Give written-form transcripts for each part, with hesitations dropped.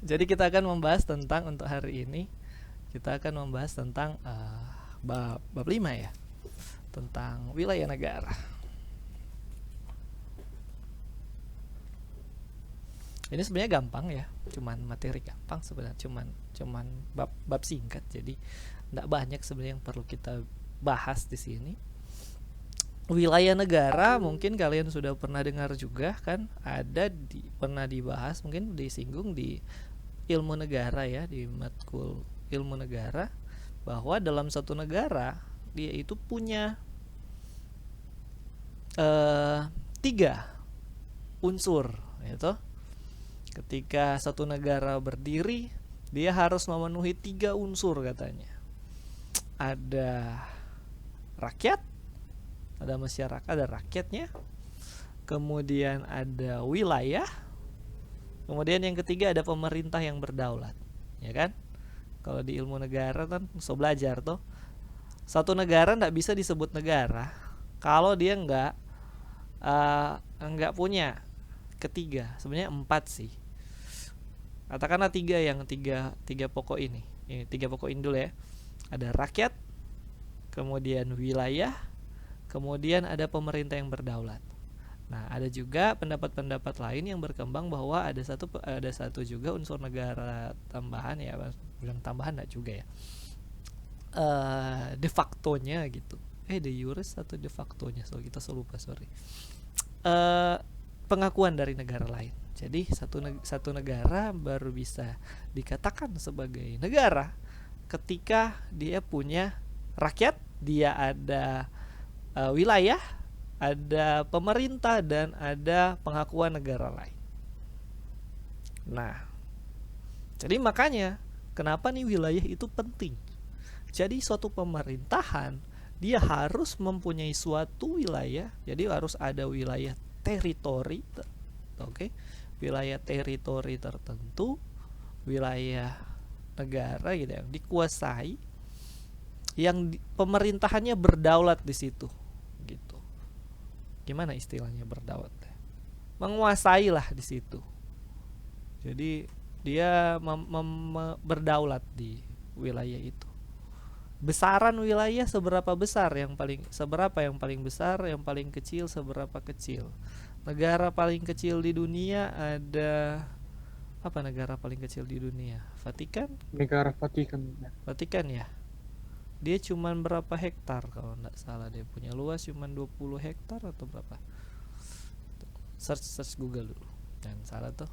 Jadi kita akan membahas tentang untuk hari ini kita akan membahas tentang bab 5 ya, tentang wilayah negara. Ini sebenarnya gampang ya, cuman materi gampang sebenarnya, cuman bab singkat, jadi tidak banyak sebenarnya yang perlu kita bahas di sini. Wilayah negara mungkin kalian sudah pernah dengar juga kan, pernah dibahas, mungkin disinggung di ilmu negara ya, di matkul ilmu negara, bahwa dalam satu negara dia itu punya 3 unsur, yaitu ketika satu negara berdiri dia harus memenuhi 3 unsur katanya. Ada rakyat, ada masyarakat, ada rakyatnya, kemudian ada wilayah, kemudian yang ketiga ada pemerintah yang berdaulat, ya kan? Kalau di ilmu negara kan so belajar tuh, satu negara tidak bisa disebut negara kalau dia nggak punya ketiga, sebenarnya 4 sih. Katakanlah tiga pokok ini. Ini 3 pokok ini dulu ya. Ada rakyat, kemudian wilayah, kemudian ada pemerintah yang berdaulat. Nah, ada juga pendapat-pendapat lain yang berkembang bahwa ada satu juga unsur negara tambahan ya, bilang tambahan enggak juga ya. De factonya gitu. De jure atau de factonya, so kita lupa, sorry. Pengakuan dari negara lain. Jadi satu negara baru bisa dikatakan sebagai negara ketika dia punya rakyat, dia ada wilayah, ada pemerintah, dan ada pengakuan negara lain. Nah, jadi makanya kenapa nih wilayah itu penting. Jadi suatu pemerintahan dia harus mempunyai suatu wilayah, jadi harus ada wilayah teritori, oke? Wilayah teritori tertentu, wilayah negara gitu yang dikuasai, yang pemerintahannya berdaulat di situ, gitu. Gimana istilahnya berdaulat? Menguasai lah di situ. Jadi dia berdaulat di wilayah itu. Besaran wilayah seberapa besar, yang paling besar, yang paling kecil seberapa kecil. Negara paling kecil di dunia ada apa? Negara paling kecil di dunia? Vatikan? Negara Vatikan. Vatikan ya. Dia cuman berapa hektar kalau enggak salah, dia punya luas cuman 20 hektar atau berapa? Search Google dulu. Jangan salah tuh.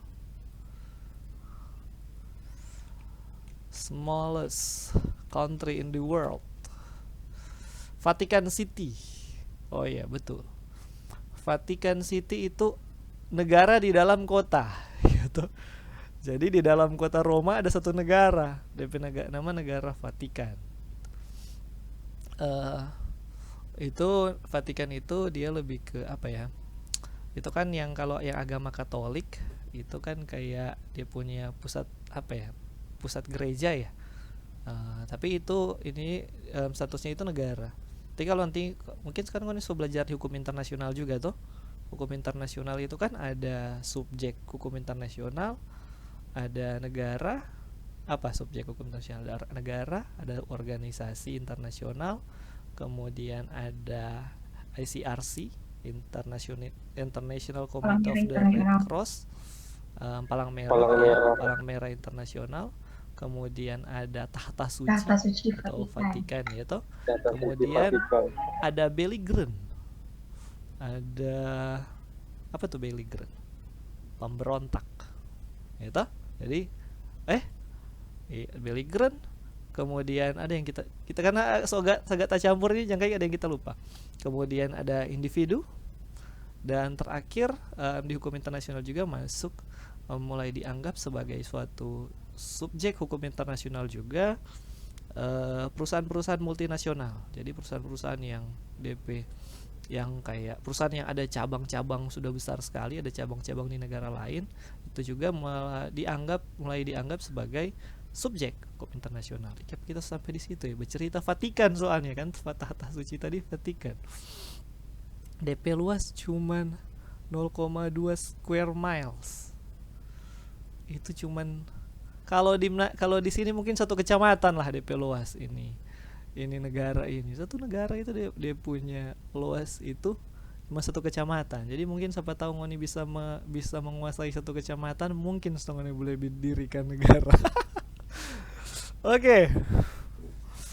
Smallest country in the world, Vatikan City. Oh iya betul, Vatikan City itu negara di dalam kota gitu. Jadi di dalam kota Roma ada satu negara, nama negara Vatikan. Itu Vatikan itu dia lebih ke apa ya, itu kan yang kalau yang agama Katolik itu kan kayak dia punya pusat apa ya, pusat gereja ya. Tapi ini statusnya itu negara. Tapi kalau nanti mungkin sekarang kan sudah belajar hukum internasional juga tuh. Hukum internasional itu kan ada subjek hukum internasional, ada negara, apa subjek hukum internasional, ada negara, ada organisasi internasional, kemudian ada ICRC, International Committee of the Red Cross, Palang Merah Internasional. Kemudian ada Tahta Suci atau Vatikan ya toh. Kemudian ada Belligerent. Ada apa tuh Belligerent? Pemberontak. Ya toh. Jadi Belligerent. Kemudian ada yang kita karena agak campur ini, jangan ada yang kita lupa. Kemudian ada individu, dan terakhir di hukum internasional juga masuk, mulai dianggap sebagai suatu subjek hukum internasional juga perusahaan-perusahaan multinasional. Jadi perusahaan-perusahaan yang DP, yang kayak perusahaan yang ada cabang-cabang sudah besar sekali, ada cabang-cabang di negara lain, itu juga mulai dianggap sebagai subjek hukum internasional. Kita sampai di situ ya, bercerita Vatikan soalnya kan, Tahta Suci tadi Vatikan. DP luas cuman 0,2 square miles. itu cuman kalau di sini mungkin satu kecamatan lah DP luas ini negara ini satu negara itu dia punya luas itu cuma satu kecamatan. Jadi mungkin siapa tahu ngoni bisa menguasai satu kecamatan, mungkin ngoni boleh didirikan negara. Oke.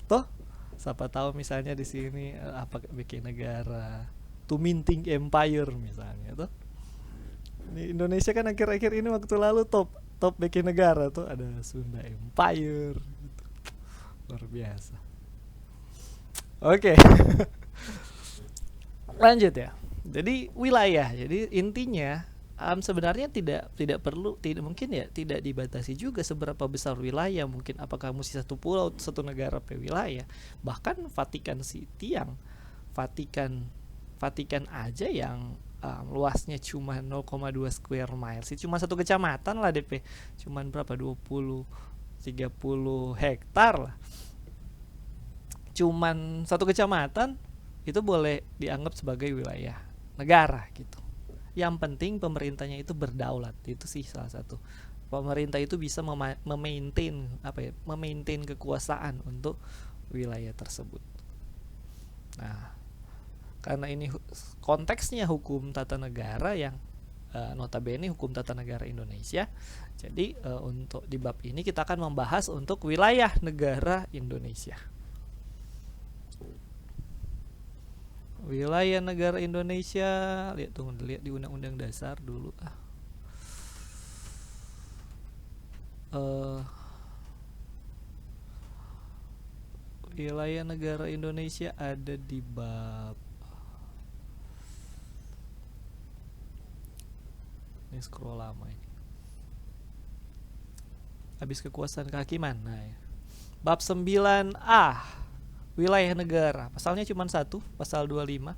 Toh siapa tahu misalnya di sini apa bikin negara Tuminting Empire misalnya tuh. Di Indonesia kan akhir-akhir ini waktu lalu top bikin negara tuh ada Sunda Empire gitu. Luar biasa. Oke. Lanjut ya. Jadi wilayah. Jadi intinya sebenarnya tidak perlu mungkin ya tidak dibatasi juga seberapa besar wilayah, mungkin apakah mesti satu pulau satu negara per wilayah. Bahkan Vatikan City yang Vatikan aja yang luasnya cuma 0,2 square miles sih, cuma satu kecamatan lah DP, cuman berapa 20-30 hektar lah, cuman satu kecamatan itu boleh dianggap sebagai wilayah negara gitu. Yang penting pemerintahnya itu berdaulat, itu sih salah satu. Pemerintah itu bisa memaintain kekuasaan untuk wilayah tersebut. Nah, karena ini konteksnya hukum tata negara yang notabene hukum tata negara Indonesia. Jadi untuk di bab ini kita akan membahas untuk wilayah negara Indonesia. Wilayah negara Indonesia, lihat di Undang-Undang Dasar dulu wilayah negara Indonesia ada di bab, ini scroll lama ini, habis kekuasaan kehakiman. Nah ya. Bab 9A wilayah negara, pasalnya cuma satu, pasal 25.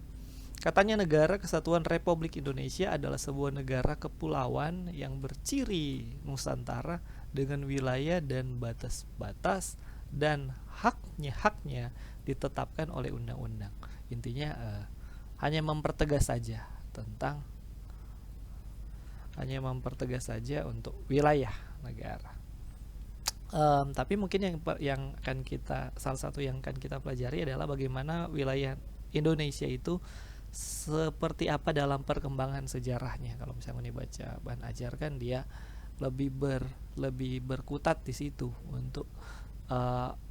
Katanya negara Kesatuan Republik Indonesia adalah sebuah negara kepulauan yang berciri Nusantara dengan wilayah dan batas-batas dan haknya ditetapkan oleh undang-undang. Intinya hanya mempertegas saja untuk wilayah negara. Tapi mungkin yang akan kita salah satu yang akan kita pelajari adalah bagaimana wilayah Indonesia itu seperti apa dalam perkembangan sejarahnya. Kalau misalnya ini baca bahan ajar kan dia lebih berkutat di situ untuk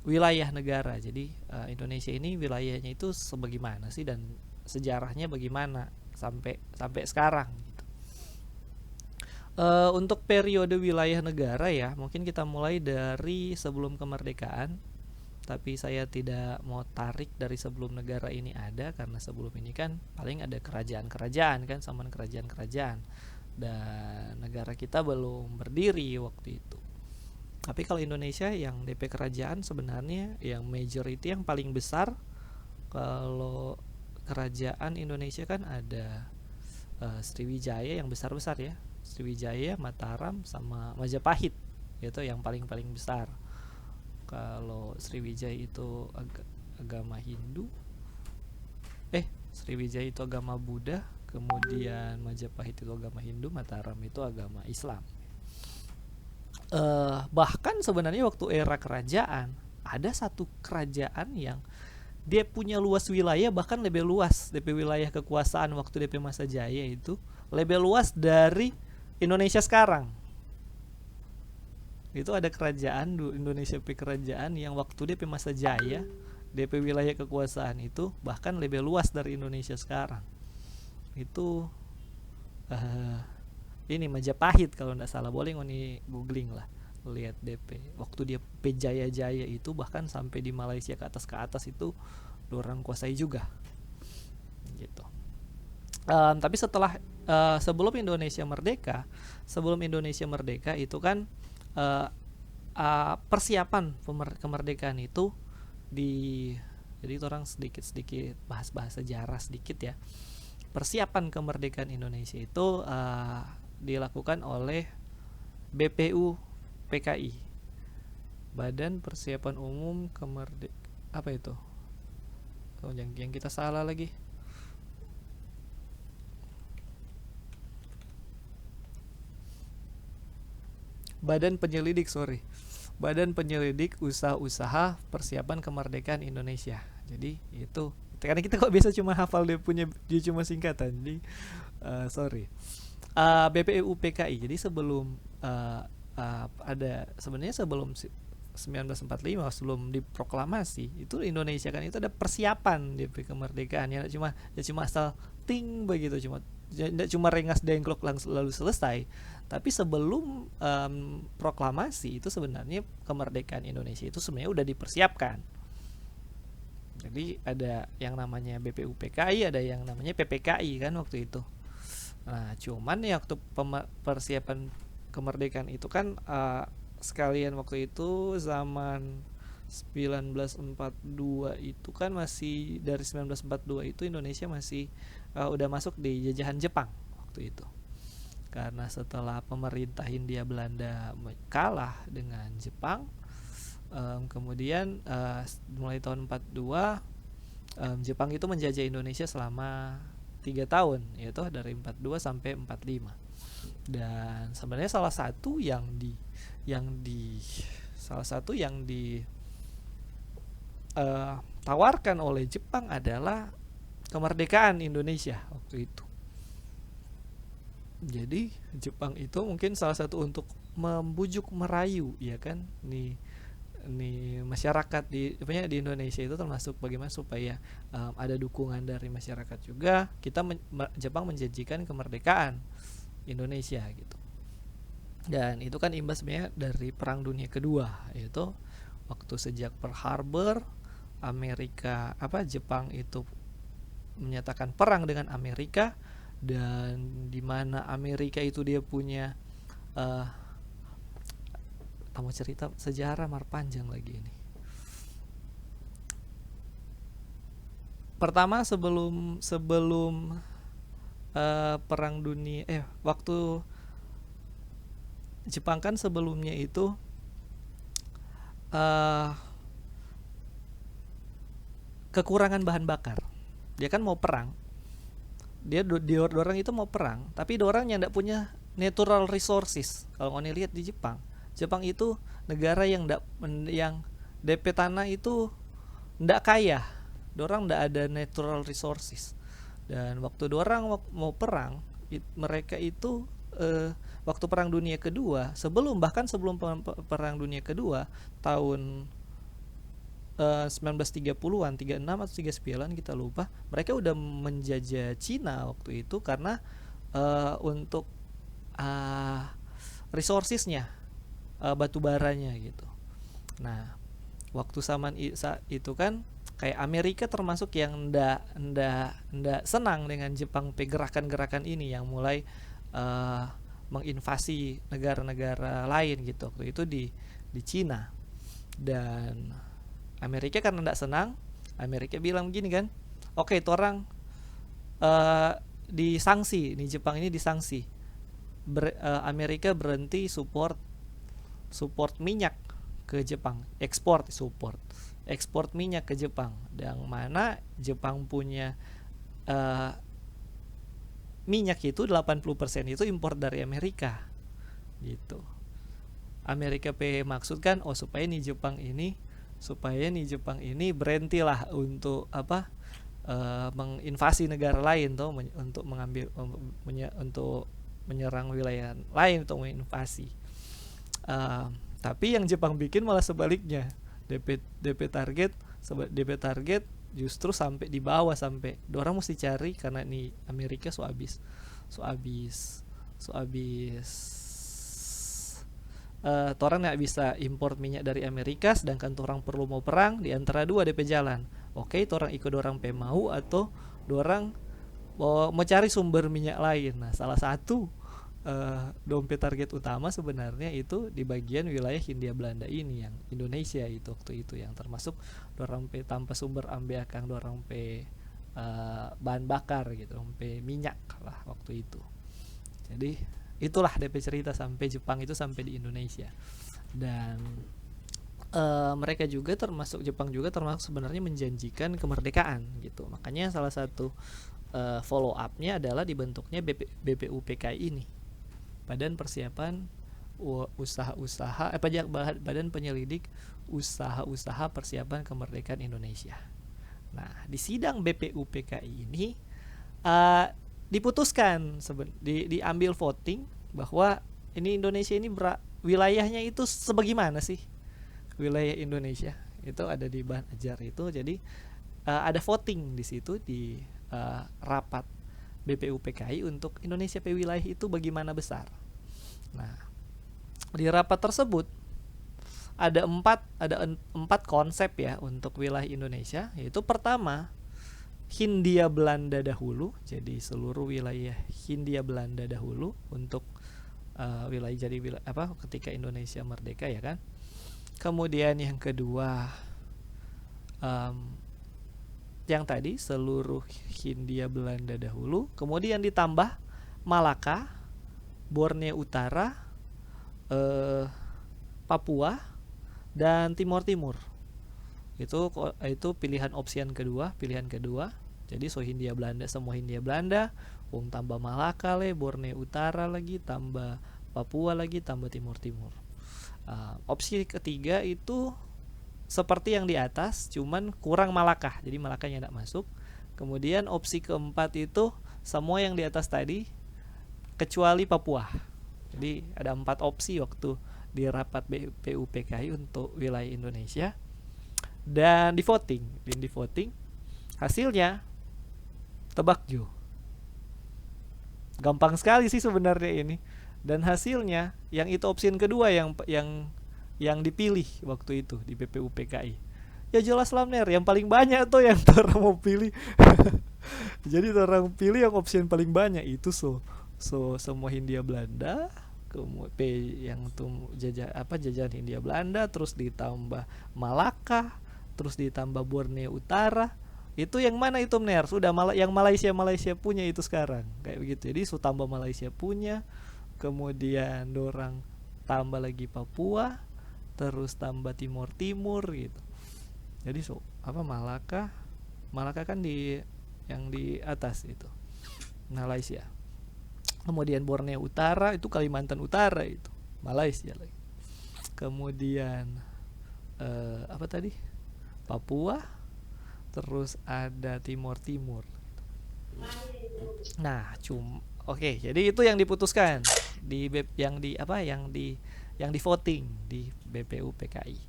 wilayah negara. Jadi Indonesia ini wilayahnya itu sebagaimana sih dan sejarahnya bagaimana sampai sekarang gitu. Untuk periode wilayah negara ya, mungkin kita mulai dari sebelum kemerdekaan. Tapi saya tidak mau tarik dari sebelum negara ini ada, karena sebelum ini kan paling ada kerajaan-kerajaan kan, zaman kerajaan-kerajaan, dan negara kita belum berdiri waktu itu. Tapi kalau Indonesia yang DP kerajaan sebenarnya yang majority yang paling besar, kalau kerajaan Indonesia kan ada Sriwijaya yang besar-besar ya, Sriwijaya, Mataram, sama Majapahit, itu yang paling besar. Kalau Sriwijaya itu agama Hindu, Sriwijaya itu agama Buddha, kemudian Majapahit itu agama Hindu, Mataram itu agama Islam. Bahkan sebenarnya waktu era kerajaan ada satu kerajaan yang dia punya luas wilayah bahkan lebih luas DP wilayah kekuasaan waktu DP masa jaya itu lebih luas dari Indonesia sekarang. Itu ada kerajaan Indonesia kerajaan yang waktu DP masa jaya DP wilayah kekuasaan itu bahkan lebih luas dari Indonesia sekarang. Itu ini Majapahit kalau tidak salah, boleh ngoni googling lah, lihat DP waktu dia Jaya itu bahkan sampai di Malaysia ke atas itu orang kuasai juga gitu. Tapi setelah sebelum Indonesia merdeka itu kan persiapan kemerdekaan itu jadi orang sedikit bahas sejarah sedikit ya. Persiapan kemerdekaan Indonesia itu dilakukan oleh BPU PKI, Badan Persiapan Umum apa itu? Yang kita salah lagi. Badan Penyelidik Usaha-Usaha Persiapan Kemerdekaan Indonesia. Jadi itu karena kita kok biasa cuma hafal dia cuma singkatan. Jadi sorry. BPUPKI. Jadi sebelum ada sebenarnya sebelum 1945 sebelum diproklamasi itu Indonesia kan itu ada persiapan DP kemerdekaan ya cuma asal ting begitu cuma rengas dengklok lalu selesai. Tapi sebelum proklamasi itu sebenarnya kemerdekaan Indonesia itu sebenarnya udah dipersiapkan. Jadi ada yang namanya BPUPKI, ada yang namanya PPKI kan waktu itu. Nah, cuman ya waktu persiapan kemerdekaan itu kan sekalian waktu itu zaman 1942 itu kan masih dari 1942 itu Indonesia masih udah masuk di jajahan Jepang waktu itu. Karena setelah pemerintah Hindia Belanda kalah dengan Jepang, kemudian mulai tahun 42 Jepang itu menjajah Indonesia selama 3 tahun, yaitu dari 42 sampai 45. Dan sebenarnya salah satu yang tawarkan oleh Jepang adalah kemerdekaan Indonesia waktu itu. Jadi Jepang itu mungkin salah satu untuk membujuk merayu ya kan nih masyarakat di Indonesia itu termasuk bagaimana supaya ada dukungan dari masyarakat juga Jepang menjanjikan kemerdekaan Indonesia gitu. Dan itu kan imbas sebenarnya dari Perang Dunia Kedua, yaitu waktu sejak Pearl Harbor Jepang itu menyatakan perang dengan Amerika, dan di mana Amerika itu dia punya kamu cerita sejarah panjang lagi ini. Pertama sebelum perang dunia waktu Jepang kan sebelumnya itu kekurangan bahan bakar. Dia kan mau perang. Dorang itu mau perang, tapi dorangnya ndak punya natural resources. Kalau ngoni lihat di Jepang itu negara yang DP tanah itu ndak kaya. Dorang ndak ada natural resources. Dan waktu dorang mau perang, mereka itu waktu Perang Dunia Kedua, sebelum Perang Dunia Kedua tahun 1930-an, 36 atau 39 kita lupa, mereka udah menjajah Cina waktu itu karena untuk resourcesnya, batu baranya gitu. Nah, waktu zaman itu kan kayak Amerika termasuk yang ndak senang dengan Jepang gerakan-gerakan ini yang mulai menginvasi negara-negara lain gitu. Waktu itu di Cina. Dan Amerika karena ndak senang, Amerika bilang begini kan, oke, itu orang disanksi, nih Jepang ini disanksi. Amerika berhenti support minyak ke Jepang, ekspor minyak ke Jepang, yang mana Jepang punya minyak itu 80% itu impor dari Amerika gitu. Amerika maksudkan supaya nih Jepang ini berhentilah untuk menginvasi negara lain untuk menyerang wilayah lain untuk menginvasi. Tapi yang Jepang bikin malah sebaliknya. DP target justru sampai di bawah, sampai dorang mesti cari karena nih Amerika so abis orang nggak bisa impor minyak dari Amerika, sedangkan orang perlu mau perang, di antara dua DP jalan. Oke, orang ikut orang mau atau orang mau cari sumber minyak lain. Nah, salah satu dompet target utama sebenarnya itu di bagian wilayah Hindia Belanda ini, yang Indonesia itu waktu itu, yang termasuk dorang tanpa sumber ambeakang dorang bahan bakar gitu, minyak lah waktu itu. Jadi itulah DP cerita sampai Jepang itu sampai di Indonesia. Dan Jepang juga termasuk sebenarnya menjanjikan kemerdekaan gitu. Makanya salah satu follow up-nya adalah dibentuknya BPUPKI ini, Badan Persiapan usaha-usaha Badan Penyelidik Usaha-usaha Persiapan Kemerdekaan Indonesia. Nah, di sidang BPUPKI ini diputuskan diambil voting bahwa ini Indonesia ini wilayahnya itu sebagaimana sih wilayah Indonesia itu ada di bahan ajar itu. Jadi ada voting di situ di rapat BPUPKI untuk Indonesia wilayah itu bagaimana besar. Nah, di rapat tersebut ada empat konsep ya untuk wilayah Indonesia, yaitu pertama Hindia Belanda dahulu, jadi seluruh wilayah Hindia Belanda dahulu untuk wilayah ketika Indonesia merdeka ya kan. Kemudian yang kedua yang tadi seluruh Hindia Belanda dahulu, kemudian ditambah Malaka, Borneo Utara, Papua dan Timor Timur. Itu pilihan pilihan kedua. Jadi Hindia Belanda, semua Hindia Belanda, tambah Malaka Borneo Utara lagi, tambah Papua lagi, tambah Timor Timur. Opsi ketiga itu seperti yang di atas, cuman kurang Malaka, jadi Malakanya tidak masuk. Kemudian opsi keempat itu semua yang di atas tadi kecuali Papua. Jadi ada 4 opsi waktu di rapat BPUPKI untuk wilayah Indonesia, dan di voting hasilnya tebak Jo. Gampang sekali sih sebenarnya ini, dan hasilnya yang itu opsi kedua yang dipilih waktu itu di BPUPKI. Ya jelas Lamner yang paling banyak tuh yang orang mau pilih. Jadi orang pilih yang opsi yang paling banyak itu semua Hindia Belanda, yang tuh jajahan Hindia Belanda, terus ditambah Malaka, terus ditambah Borneo Utara. Itu yang mana itu Mner? Sudah yang Malaysia punya itu sekarang kayak begitu. Jadi tambah Malaysia punya, kemudian dorang tambah lagi Papua, terus tambah Timor Timur gitu. Jadi Malaka kan yang di atas itu Malaysia. Kemudian Borneo Utara itu Kalimantan Utara itu Malaysia lagi. Kemudian Papua, terus ada Timor Timur. Nah, jadi itu yang diputuskan yang di voting di BPUPKI.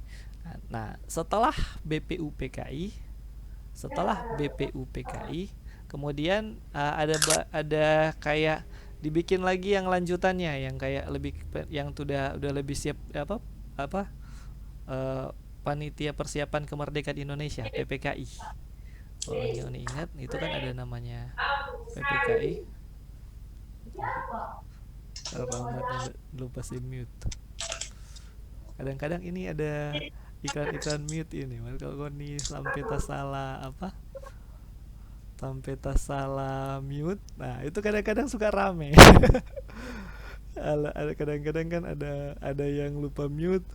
Nah, setelah BPUPKI kemudian ada kayak dibikin lagi yang lanjutannya, yang kayak yang udah lebih siap Panitia Persiapan Kemerdekaan Indonesia PPKI. Kalau yang ingat itu kan ada namanya PPKI. Rahmatnya lupa si mute. Kadang-kadang ini ada iklan mute ini. Kalau nih sampai tak salah mute. Nah, itu kadang-kadang suka rame. Ada kadang-kadang kan ada yang lupa mute.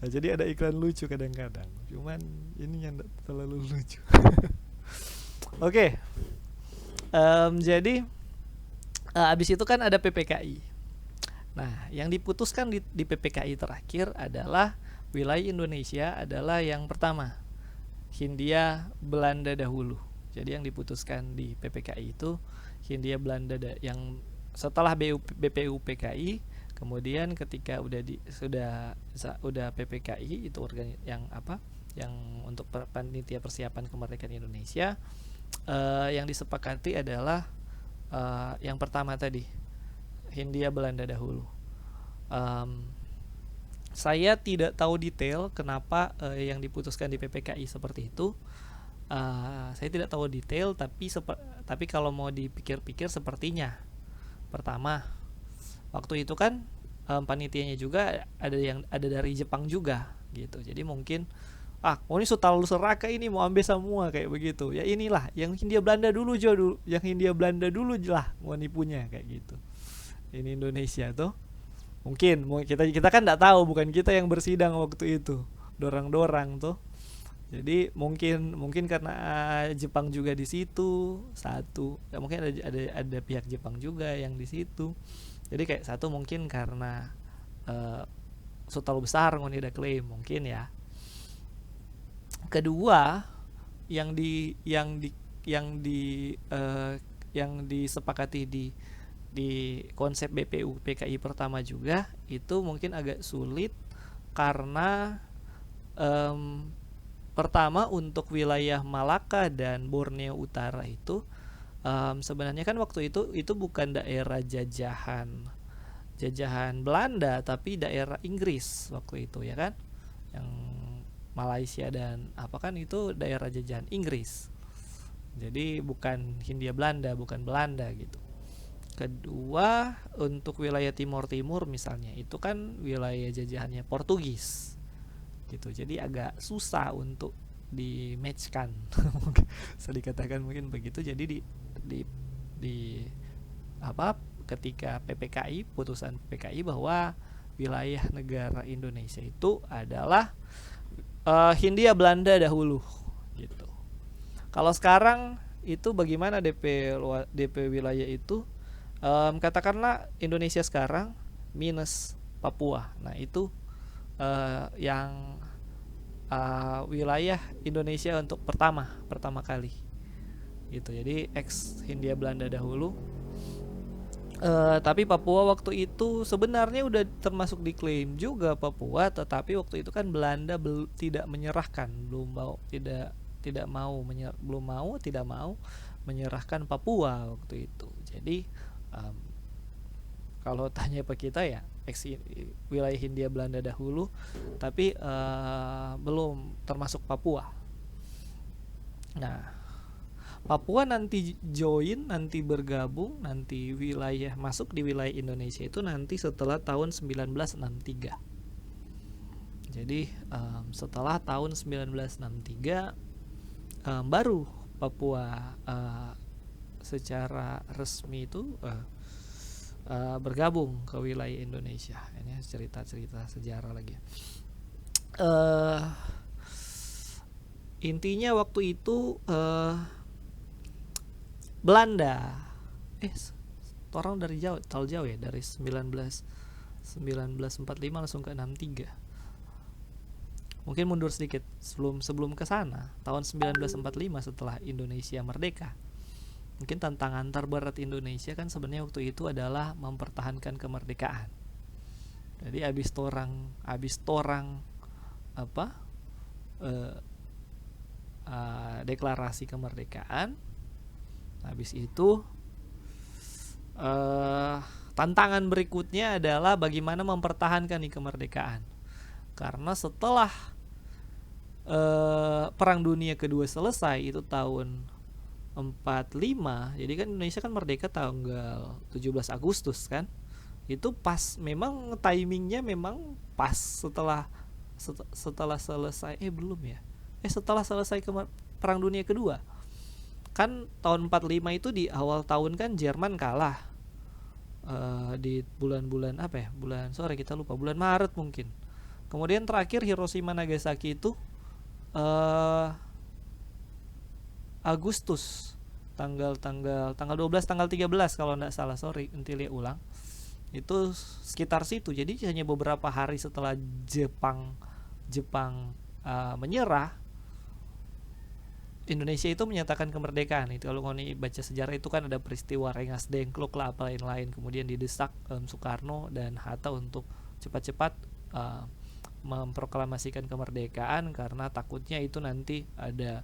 Nah, jadi ada iklan lucu kadang-kadang. Cuman ini yang tidak terlalu lucu. Oke. Jadi abis itu kan ada PPKI. Nah, yang diputuskan di PPKI terakhir adalah wilayah Indonesia adalah yang pertama Hindia Belanda dahulu. Jadi yang diputuskan di PPKI itu Hindia Belanda yang setelah BPUPKI, kemudian ketika sudah PPKI itu yang untuk Panitia Persiapan Kemerdekaan Indonesia, yang disepakati adalah yang pertama tadi Hindia Belanda dahulu. Saya tidak tahu detail kenapa yang diputuskan di PPKI seperti itu. Saya tidak tahu detail, tapi kalau mau dipikir-pikir sepertinya pertama waktu itu kan panitianya juga ada dari Jepang juga gitu. Jadi mungkin ini Sultan Seraka ini mau ambil semua kayak begitu. Ya inilah yang Hindia Belanda dulu yang Hindia Belanda dulu lah mau nipunya kayak gitu. Ini Indonesia tuh. Mungkin kita kan enggak tahu, bukan kita yang bersidang waktu itu. Dorang-dorang tuh. Jadi mungkin karena Jepang juga di situ satu. Ya mungkin ada pihak Jepang juga yang di situ. Jadi kayak satu mungkin karena terlalu besar ngoni ada klaim mungkin ya. Kedua, yang di yang di yang di yang disepakati di konsep BPU PKI pertama juga itu mungkin agak sulit karena pertama untuk wilayah Malaka dan Borneo Utara itu sebenarnya kan waktu itu bukan daerah jajahan Belanda tapi daerah Inggris waktu itu ya kan, yang Malaysia dan apa kan itu daerah jajahan Inggris, jadi bukan Hindia Belanda, bukan Belanda gitu. Kedua, untuk wilayah Timur misalnya itu kan wilayah jajahannya Portugis gitu, jadi agak susah untuk di matchkan bisa dikatakan mungkin begitu. Jadi di apa ketika PPKI, putusan PPKI bahwa wilayah negara Indonesia itu adalah Hindia Belanda dahulu gitu. Kalau sekarang itu bagaimana DP wilayah itu, katakanlah Indonesia sekarang minus Papua. Nah itu yang wilayah Indonesia untuk pertama kali gitu. Jadi ex Hindia Belanda dahulu. Tapi Papua waktu itu sebenarnya udah termasuk diklaim juga Papua, tetapi waktu itu kan Belanda tidak menyerahkan, tidak mau menyerahkan Papua waktu itu. Jadi kalau tanya apa kita ya wilayah Hindia Belanda dahulu, tapi belum termasuk Papua. Nah, Papua nanti bergabung, nanti masuk di wilayah Indonesia itu nanti setelah tahun 1963. Jadi setelah tahun 1963 baru Papua secara resmi itu bergabung ke wilayah Indonesia. Ini cerita sejarah lagi. Intinya waktu itu Belanda orang dari terlalu jauh ya, dari 1945 langsung ke 63. Mungkin mundur sedikit sebelum ke sana, tahun 1945 setelah Indonesia merdeka. Mungkin tantangan terberat Indonesia kan sebenarnya waktu itu adalah mempertahankan kemerdekaan. Jadi abis torang deklarasi kemerdekaan, habis itu tantangan berikutnya adalah bagaimana mempertahankan kemerdekaan. Karena setelah Perang Dunia Kedua selesai itu tahun 45, jadi kan Indonesia kan merdeka tanggal 17 Agustus kan. Itu pas, memang timingnya memang pas setelah selesai setelah selesai Perang Dunia Kedua. Kan tahun 45 itu di awal tahun kan Jerman kalah di bulan bulan Maret mungkin. Kemudian terakhir Hiroshima Nagasaki itu Agustus tanggal 12 tanggal 13 kalau enggak salah, nanti lihat ulang. Itu sekitar situ. Jadi hanya beberapa hari setelah Jepang menyerah, Indonesia itu menyatakan kemerdekaan. Itu kalau ngoni baca sejarah itu kan ada peristiwa Rengas Dengklok lah, apa lain-lain. Kemudian didesak Soekarno dan Hatta untuk cepat-cepat memproklamasikan kemerdekaan karena takutnya itu nanti ada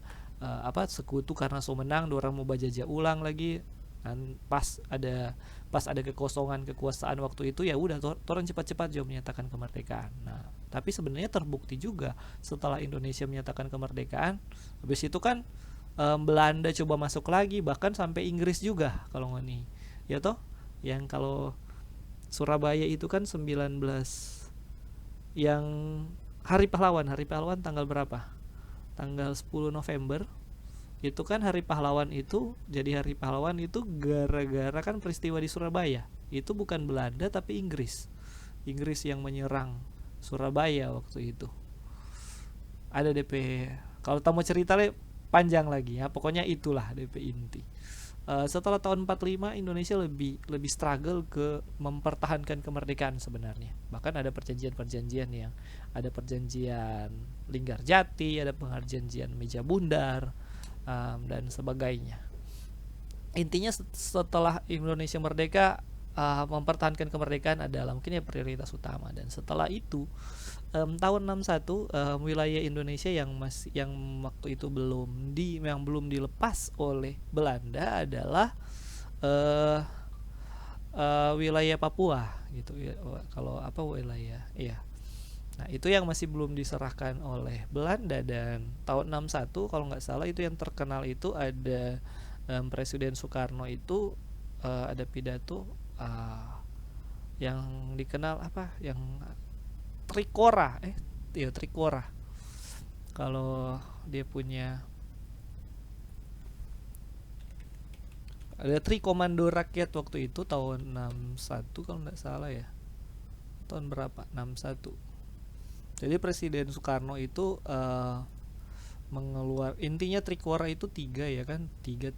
sekutu karena menang, orang mau bajajah ulang lagi. Dan pas ada kekosongan kekuasaan waktu itu, ya udah orang cepat-cepat juga menyatakan kemerdekaan. Nah, tapi sebenarnya terbukti juga setelah Indonesia menyatakan kemerdekaan, habis itu kan Belanda coba masuk lagi, bahkan sampai Inggris juga kalau ngoni. Ya toh, yang kalau Surabaya itu kan 19 yang Hari Pahlawan tanggal berapa? Tanggal 10 November. Itu kan Hari Pahlawan itu, jadi Hari Pahlawan itu gara-gara kan peristiwa di Surabaya. Itu bukan Belanda tapi Inggris yang menyerang Surabaya waktu itu. Ada DP, kalau tamu cerita panjang lagi ya, pokoknya itulah DP inti. Setelah tahun 45 Indonesia lebih struggle ke mempertahankan kemerdekaan sebenarnya. Bahkan ada perjanjian-perjanjian yang ada perjanjian Linggarjati, ada perjanjian Meja Bundar, dan sebagainya. Intinya setelah Indonesia merdeka, mempertahankan kemerdekaan adalah mungkin ya prioritas utama. Dan setelah itu tahun 61, wilayah Indonesia yang waktu itu belum dilepas oleh Belanda adalah wilayah Papua gitu ya. Kalau apa wilayah iya. Nah, itu yang masih belum diserahkan oleh Belanda. Dan tahun 61 kalau nggak salah itu yang terkenal itu ada Presiden Soekarno itu ada pidato yang dikenal apa, yang Trikora, Trikora. Kalau dia punya ada Tri Komando Rakyat waktu itu tahun 61 kalau nggak salah ya. Tahun berapa? 61. Jadi Presiden Soekarno itu intinya Trikora itu 3 ya kan, 3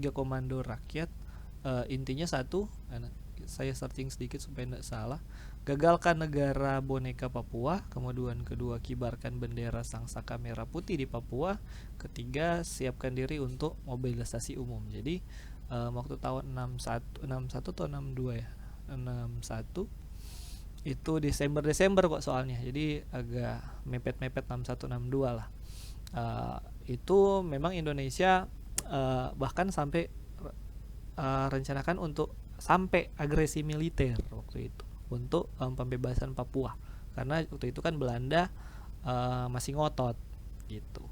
komando rakyat. Intinya satu, saya searching sedikit supaya tidak salah. Gagalkan negara boneka Papua. Kemudian kedua, kibarkan bendera sang saka merah putih di Papua. Ketiga, siapkan diri untuk mobilisasi umum. Jadi waktu tahun 61 atau 62 ya, 61 itu Desember kok soalnya. Jadi agak mepet 61-62 lah. Itu memang Indonesia bahkan sampai rencanakan untuk sampai agresi militer waktu itu untuk pembebasan Papua, karena waktu itu kan Belanda masih ngotot gitu.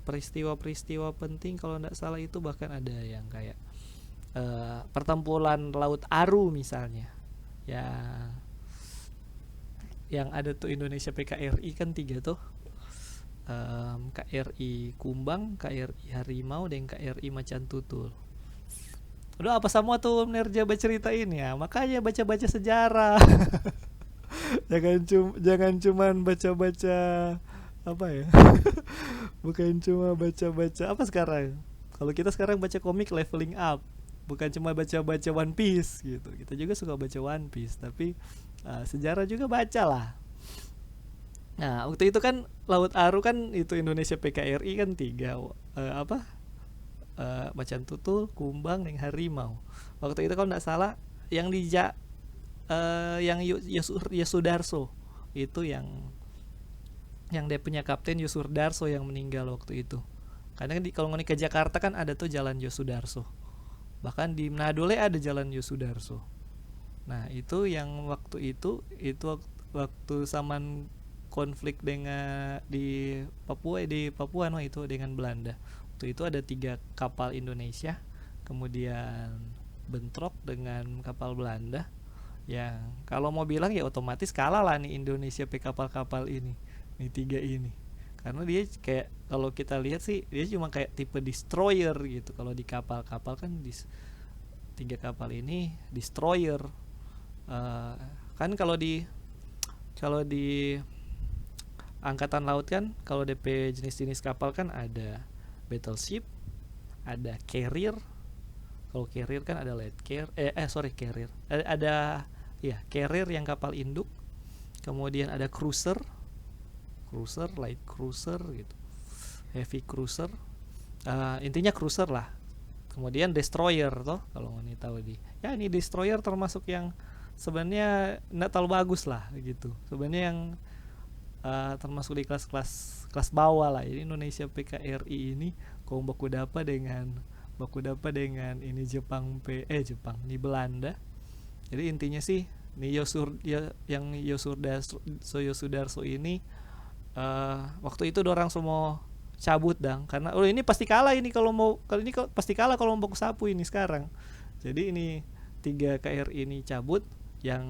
Peristiwa-peristiwa penting kalau tidak salah itu bahkan ada yang kayak pertempuran Laut Aru misalnya, yang ada tuh Indonesia PKRI kan 3 tuh, KRI Kumbang, KRI Harimau, dan KRI Macan Tutul. Udah apa semua tuh nerja baca ceritain ya, makanya baca-baca sejarah. jangan cuman baca-baca apa ya. Bukan cuma baca-baca apa sekarang. Kalau kita sekarang baca komik leveling up, bukan cuma baca-baca One Piece gitu. Kita juga suka baca One Piece, tapi sejarah juga baca lah. Nah, waktu itu kan Laut Aru kan itu Indonesia PKRI kan 3 Macan Tutul, Kumbang, dan Harimau. Waktu itu kalau nggak salah yang yang Yosudarso itu yang dia punya kapten Yosudarso yang meninggal waktu itu. Karena kalau ngoni ke Jakarta kan ada tuh jalan Yosudarso. Bahkan di Manado ada jalan Yosudarso. Nah, itu yang waktu itu waktu zaman konflik dengan di Papua no, itu dengan Belanda. Waktu itu ada 3 kapal Indonesia kemudian bentrok dengan kapal Belanda, yang kalau mau bilang ya otomatis kalah lah nih Indonesia kapal-kapal ini, nih 3 ini, karena dia kayak kalau kita lihat sih dia cuma kayak tipe destroyer gitu. Kalau di kapal-kapal kan 3 kapal ini destroyer. Kan kalau di angkatan laut kan kalau DP jenis-jenis kapal kan ada battleship, ada carrier. Kalau carrier kan ada light carrier. Ada carrier yang kapal induk. Kemudian ada cruiser, light cruiser gitu. Heavy cruiser. Intinya cruiser lah. Kemudian destroyer toh kalau ini tahu ini destroyer termasuk yang sebenarnya enggak terlalu bagus lah gitu. Sebenarnya yang termasuk di kelas bawah lah. Jadi Indonesia PKRI ini kaum baku dapat dengan ini Jepang ini Belanda. Jadi intinya sih nih Yosudarso ini waktu itu dorang semua cabut karena ini pasti kalah ini kalau mau baku sapu ini sekarang. Jadi ini 3 KRI ini cabut, yang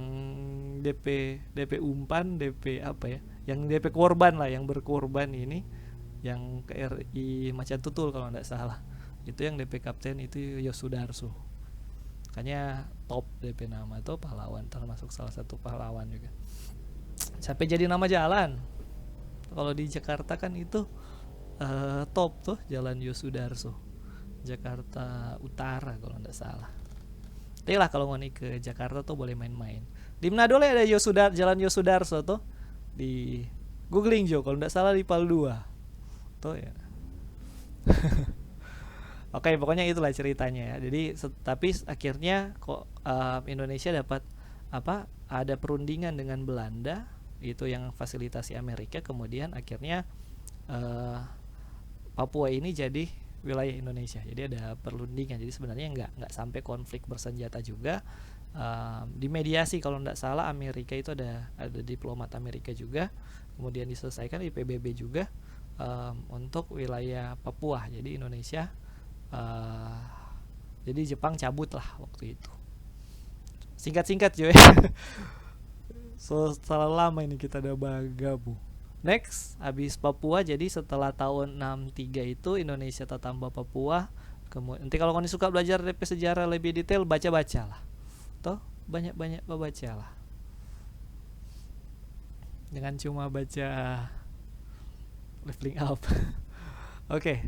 DP umpan, DP yang DP korban lah, yang berkorban ini yang KRI Macan Tutul kalau tidak salah. Itu yang DP kapten itu Yosudarso. Makanya top DP nama tuh pahlawan, termasuk salah satu pahlawan juga. Sampai jadi nama jalan. Kalau di Jakarta kan itu top tuh Jalan Yosudarso, Jakarta Utara kalau nggak salah. Tapi lah kalau mau nih ke Jakarta tuh boleh main-main. Di Manado lah ada Jalan Yosudarso tuh, di googling Jo kalau nggak salah di Pal 2 tuh ya. Oke, pokoknya itulah ceritanya ya. Jadi tapi akhirnya kok Indonesia dapat apa? Ada perundingan dengan Belanda itu yang fasilitasi Amerika, kemudian akhirnya Papua ini jadi wilayah Indonesia. Jadi ada perundingan. Jadi sebenarnya nggak sampai konflik bersenjata juga. Dimediasi kalau nggak salah Amerika itu ada diplomat Amerika juga. Kemudian diselesaikan di PBB juga untuk wilayah Papua. Jadi Indonesia jadi Jepang cabut lah waktu itu. Singkat-singkat Joy. So terlalu lama ini kita udah bergabung. Next, habis Papua, jadi setelah tahun 63 itu Indonesia tertambah Papua. Kemudian nanti kalau kalian suka belajar DP sejarah lebih detail, baca-baca lah. Toh banyak-banyak baca lah. Jangan cuma baca leveling up. Oke.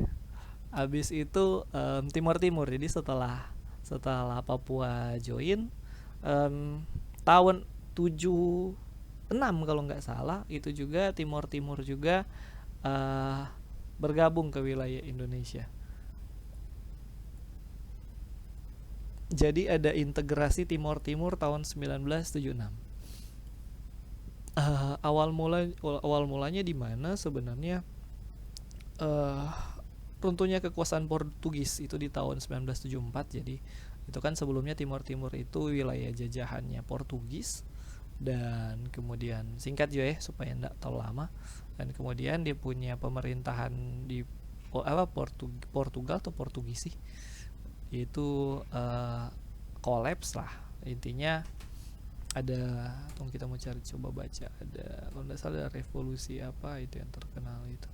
Habis itu Timur. Jadi setelah Papua join tahun 76 kalau nggak salah itu juga Timur juga bergabung ke wilayah Indonesia. Jadi ada integrasi Timur tahun 1976. Awal mulanya di mana sebenarnya runtuhnya kekuasaan Portugis itu di tahun 1974. Jadi itu kan sebelumnya Timur itu wilayah jajahannya Portugis, dan kemudian singkat juga ya supaya tidak terlalu lama, dan kemudian dia punya pemerintahan di Portugal atau Portugis sih, itu kolaps lah intinya. Ada kita mau cari coba baca, ada kalau tidak salah ada revolusi apa itu yang terkenal itu,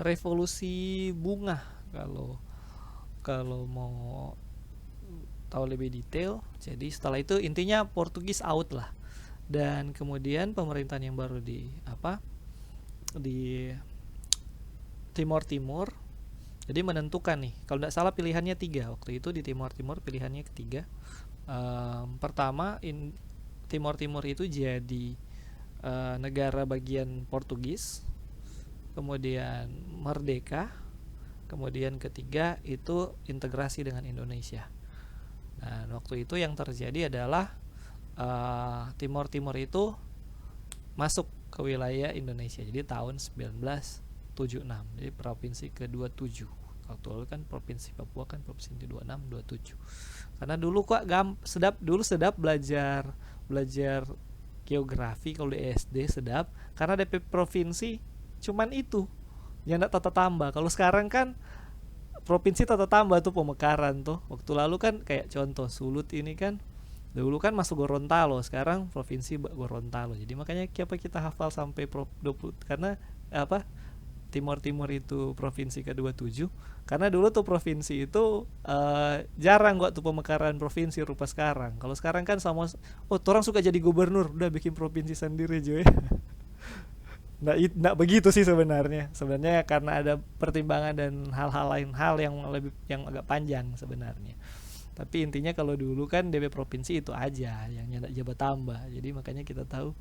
revolusi bunga kalau mau tahu lebih detail. Jadi setelah itu intinya Portugis out lah, dan kemudian pemerintahan yang baru di Timur jadi menentukan nih, kalau tidak salah pilihannya 3 waktu itu di Timur pilihannya ketiga. Pertama Timur itu jadi negara bagian Portugis, kemudian merdeka, kemudian ketiga itu integrasi dengan Indonesia. Nah, waktu itu yang terjadi adalah Timur itu masuk ke wilayah Indonesia. Jadi tahun 1976. Jadi provinsi ke-27. Kalau kan provinsi Papua kan provinsi ke-26, 27. Karena dulu kok sedap belajar geografi kalau di SD sedap, karena DP provinsi cuman itu. Yang enggak tata tambah. Kalau sekarang kan provinsi tata tambah tuh pemekaran tuh. Waktu lalu kan kayak contoh Sulut ini kan dulu kan masuk Gorontalo, sekarang provinsi Gorontalo. Jadi makanya kita hafal sampai 20 karena Timur itu provinsi ke-27 karena dulu tuh provinsi itu jarang tuh pemekaran provinsi rupa sekarang. Kalau sekarang kan orang suka jadi gubernur, udah bikin provinsi sendiri aja ya. Nggak begitu sih sebenarnya karena ada pertimbangan dan hal-hal lain, hal yang agak panjang sebenarnya. Tapi intinya kalau dulu kan DP provinsi itu aja yang nyandak jabat tambah. Jadi makanya kita tahu,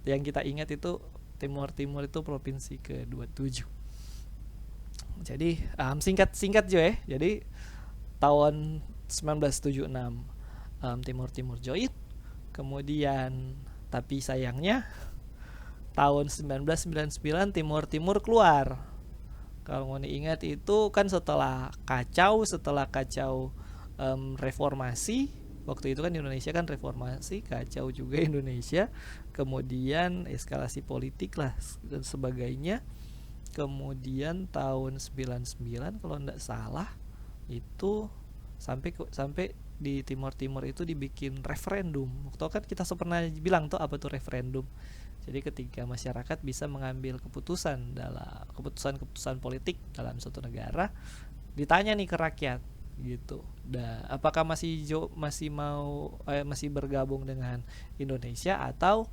yang kita ingat itu Timur itu provinsi ke-27. Jadi singkat jo ya. Jadi tahun 1976 Timur join. Kemudian tapi sayangnya tahun 1999 Timur keluar. Kalau mau diingat itu kan setelah kacau reformasi. Waktu itu kan Indonesia kan reformasi, kacau juga Indonesia. Kemudian eskalasi politik lah dan sebagainya. Kemudian tahun 99 kalau enggak salah itu sampai di Timur itu dibikin referendum. Waktu kan kita pernah bilang tuh apa tuh referendum. Jadi ketika masyarakat bisa mengambil keputusan politik dalam suatu negara, ditanya nih ke rakyat gitu. Apakah masih bergabung dengan Indonesia atau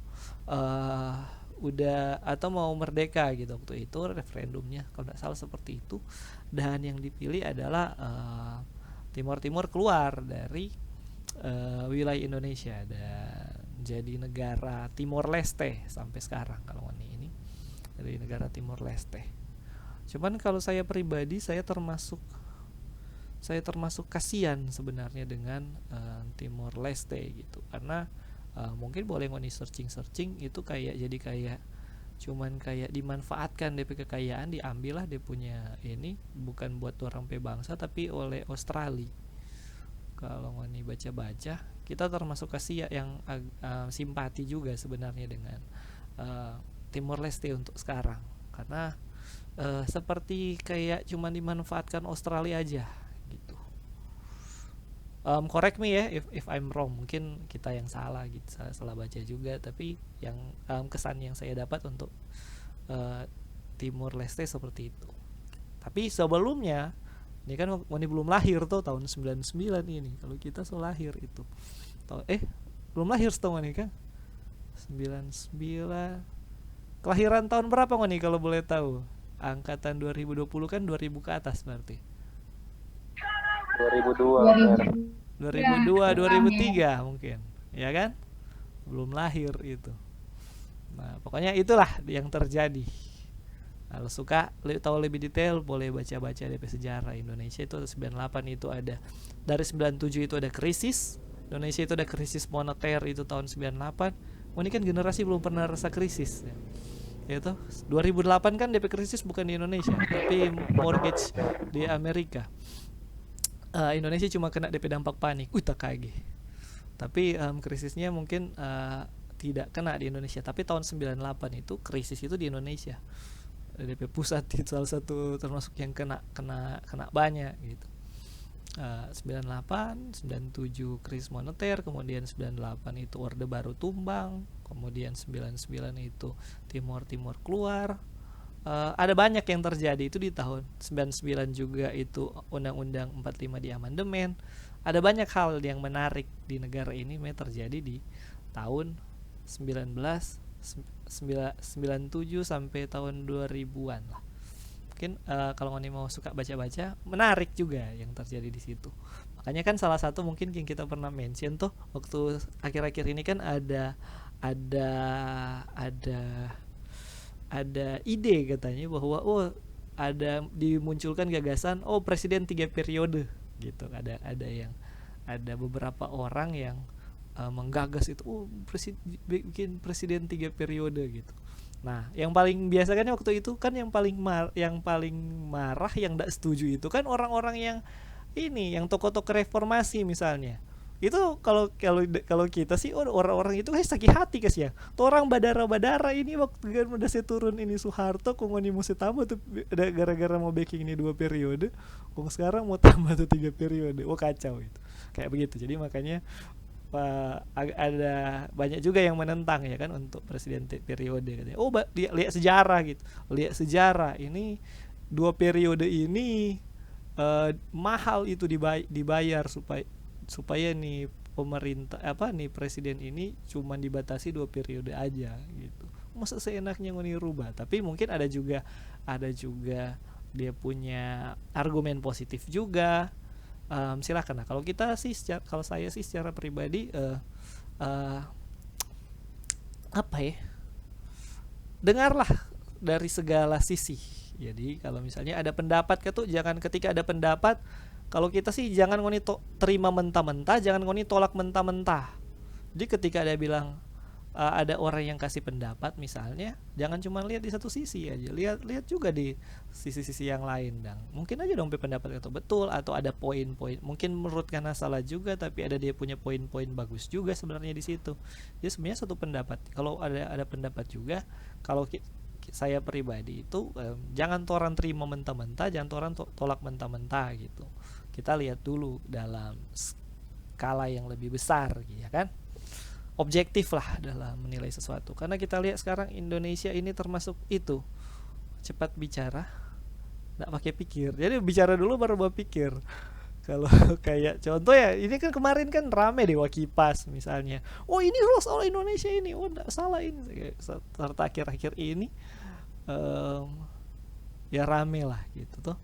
udah atau mau merdeka gitu waktu itu referendumnya kalau tidak salah seperti itu, dan yang dipilih adalah Timor Timur keluar dari wilayah Indonesia dan jadi negara Timor Leste sampai sekarang. Kalau ini dari negara Timor Leste. Cuman kalau saya pribadi saya termasuk kasihan sebenarnya dengan Timor Leste gitu, karena mungkin boleh ngoni searching itu kayak jadi kayak cuman kayak dimanfaatkan DP kekayaan, diambil lah dia punya ini, bukan buat orang pe bangsa tapi oleh Australia. Kalau ngoni baca-baca kita termasuk kasihan yang simpati juga sebenarnya dengan Timor Leste untuk sekarang, karena seperti kayak cuman dimanfaatkan Australia aja gitu. Correct me ya if I'm wrong, mungkin kita yang salah gitu, salah baca juga, tapi yang kesan yang saya dapat untuk Timor Leste seperti itu. Tapi sebelumnya ini kan Wani belum lahir tuh, tahun 99 ini, kalau kita so lahir itu belum lahir setahun nih kan 99. Kelahiran tahun berapa Wani kalau boleh tahu? Angkatan 2020 kan 2000 ke atas berarti 2002 2003 mungkin, ya kan? Belum lahir itu. Nah, pokoknya itulah yang terjadi. Kalau suka tahu lebih detail boleh baca-baca DP sejarah Indonesia itu 98 itu ada, dari 97 itu ada krisis. Indonesia itu ada krisis moneter itu tahun 98. Ini kan generasi belum pernah rasa krisis. Itu 2008 kan DP krisis bukan di Indonesia, tapi mortgage di Amerika. Indonesia cuma kena DP dampak panik, tak kaget. Tapi krisisnya mungkin tidak kena di Indonesia. Tapi tahun 98 itu krisis itu di Indonesia. DP pusat itu salah satu termasuk yang kena banyak gitu. 98, 97 krisis moneter, kemudian 98 itu Orde Baru tumbang, kemudian 99 itu Timor keluar. Ada banyak yang terjadi itu di tahun 99 juga, itu Undang-Undang 45 di amandemen. Ada banyak hal yang menarik di negara ini terjadi di tahun 1997 sampai tahun 2000-an lah. Mungkin kalau Ngoni mau suka baca-baca, menarik juga yang terjadi di situ. Makanya kan salah satu mungkin yang kita pernah mention tuh waktu akhir-akhir ini kan ada ide katanya bahwa ada dimunculkan gagasan presiden 3 periode gitu. Ada beberapa orang yang menggagas itu bikin presiden 3 periode gitu. Nah, yang paling biasa kan waktu itu kan yang paling marah yang tidak setuju itu kan orang-orang yang tokoh-tokoh reformasi misalnya. Itu kalau kita sih orang-orang itu sakit hati kas ya. Tuh orang badara ini waktu kan udah saya turun ini Soeharto kok ngoni mau tambah tuh gara-gara mau backing ini 2 periode, kok sekarang mau tambah tuh 3 periode. Kacau itu. Kayak begitu. Jadi makanya ada banyak juga yang menentang ya kan untuk presiden periode katanya. Lihat sejarah gitu. Lihat sejarah ini 2 periode ini mahal itu dibayar supaya nih pemerintah presiden ini cuma dibatasi 2 periode aja gitu. Masa seenaknya ngoni rubah. Tapi mungkin ada juga dia punya argumen positif juga. Silakan. Nah, kalau saya sih secara pribadi dengarlah dari segala sisi. Jadi kalau misalnya ada pendapat jangan ketika ada pendapat, kalau kita sih jangan ngoni terima mentah-mentah, jangan ngoni tolak mentah-mentah. Jadi ketika ada bilang ada orang yang kasih pendapat misalnya, jangan cuma lihat di satu sisi aja, lihat juga di sisi-sisi yang lain. Dan mungkin aja dong pendapat itu betul, atau ada poin-poin mungkin menurut karena salah juga, tapi ada dia punya poin-poin bagus juga sebenarnya di situ. Jadi sebenarnya satu pendapat, kalau ada pendapat juga, kalau saya pribadi itu jangan orang terima mentah-mentah, jangan orang tolak mentah-mentah gitu. Kita lihat dulu dalam skala yang lebih besar ya kan, objektif lah dalam menilai sesuatu. Karena kita lihat sekarang Indonesia ini termasuk itu cepat bicara, nggak pakai pikir. Jadi bicara dulu baru berpikir. Kalau kayak contoh ya, ini kan kemarin kan rame Dewa Kipas misalnya. Oh ini rules all Indonesia ini, oh enggak salah ini. Serta akhir-akhir ini em, ya rame lah gitu tuh.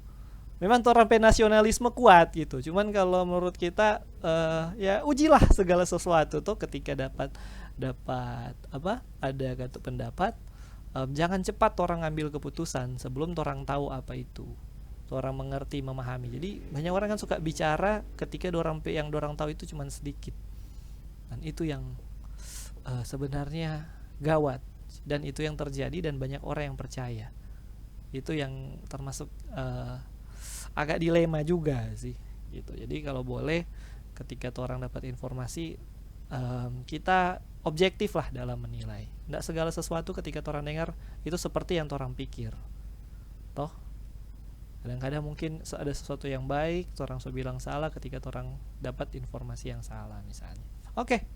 Memang torampe nasionalisme kuat gitu. Cuman kalau menurut kita ya ujilah segala sesuatu tuh ketika dapat dapat apa ada satu pendapat, jangan cepat orang ngambil keputusan sebelum orang tahu apa itu. Orang mengerti, memahami. Jadi banyak orang kan suka bicara ketika orang yang orang tahu itu cuma sedikit. Dan itu yang sebenarnya gawat, dan itu yang terjadi dan banyak orang yang percaya. Itu yang termasuk agak dilema juga sih gitu. Jadi kalau boleh ketika orang dapat informasi, kita objektif lah dalam menilai. Tidak segala sesuatu ketika orang dengar itu seperti yang orang pikir. Toh kadang-kadang mungkin ada sesuatu yang baik, orang so bilang salah ketika orang dapat informasi yang salah misalnya. Oke.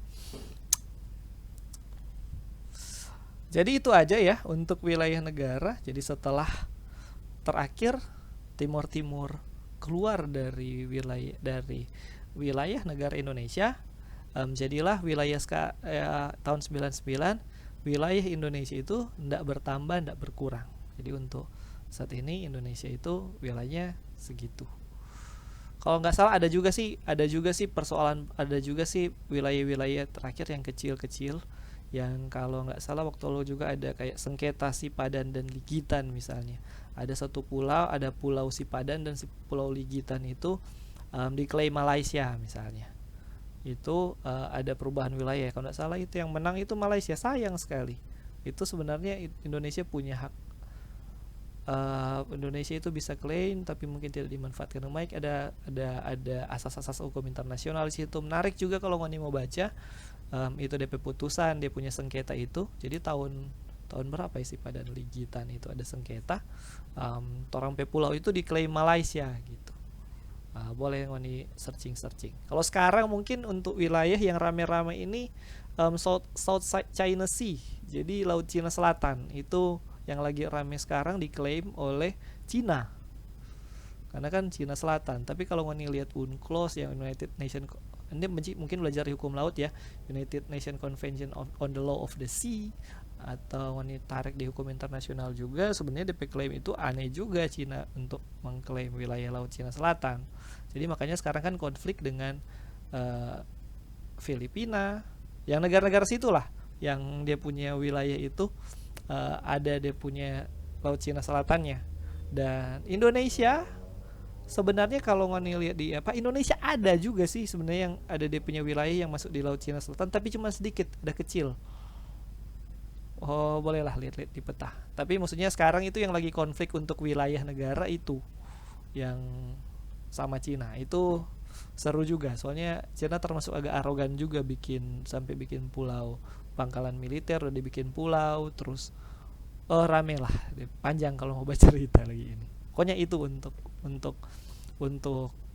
Jadi itu aja ya untuk wilayah negara. Jadi setelah terakhir Timur keluar dari wilayah negara Indonesia, jadilah wilayah tahun 99 wilayah Indonesia itu tidak bertambah, tidak berkurang. Jadi untuk saat ini Indonesia itu wilayahnya segitu. Kalau nggak salah ada juga sih persoalan, ada juga sih wilayah-wilayah terakhir yang kecil-kecil, yang kalau nggak salah waktu lalu juga ada kayak sengketa Sipadan dan Ligitan misalnya. Ada satu pulau, ada pulau Sipadan dan pulau Ligitan itu diklaim Malaysia misalnya. Itu ada perubahan wilayah. Kalau nggak salah itu yang menang itu Malaysia. Sayang sekali. Itu sebenarnya Indonesia punya hak. Indonesia itu bisa klaim tapi mungkin tidak dimanfaatkan dengan baik. Ada asas-asas hukum internasional di situ. Menarik juga kalau mau baca. Itu DP putusan, dia punya sengketa itu. Jadi tahun berapa ya sih pada Ligitan itu ada sengketa. Orang pulau itu diklaim Malaysia gitu. Boleh ngoni searching. Kalau sekarang mungkin untuk wilayah yang rame-rame ini South China Sea. Jadi Laut Cina Selatan itu yang lagi rame sekarang diklaim oleh Cina. Karena kan Cina Selatan. Tapi kalau ngoni lihat UNCLOS yang United Nations, Anda mungkin belajar hukum laut ya, United Nations Convention on the Law of the Sea, atau ngoni tarik di hukum internasional juga, sebenarnya DP klaim itu aneh juga Cina untuk mengklaim wilayah Laut Cina Selatan. Jadi makanya sekarang kan konflik dengan Filipina, yang negara-negara situlah yang dia punya wilayah itu ada dia punya Laut Cina Selatannya. Dan Indonesia sebenarnya kalau ngoni lihat di Indonesia ada juga sih sebenarnya yang ada dia punya wilayah yang masuk di Laut Cina Selatan, tapi cuma sedikit, ada kecil. Oh bolehlah lihat-lihat di peta. Tapi maksudnya sekarang itu yang lagi konflik untuk wilayah negara itu yang sama Cina itu seru juga. Soalnya Cina termasuk agak arogan juga, sampai bikin pulau pangkalan militer udah dibikin pulau, terus rame lah, panjang kalau mau baca cerita lagi ini. Pokoknya itu untuk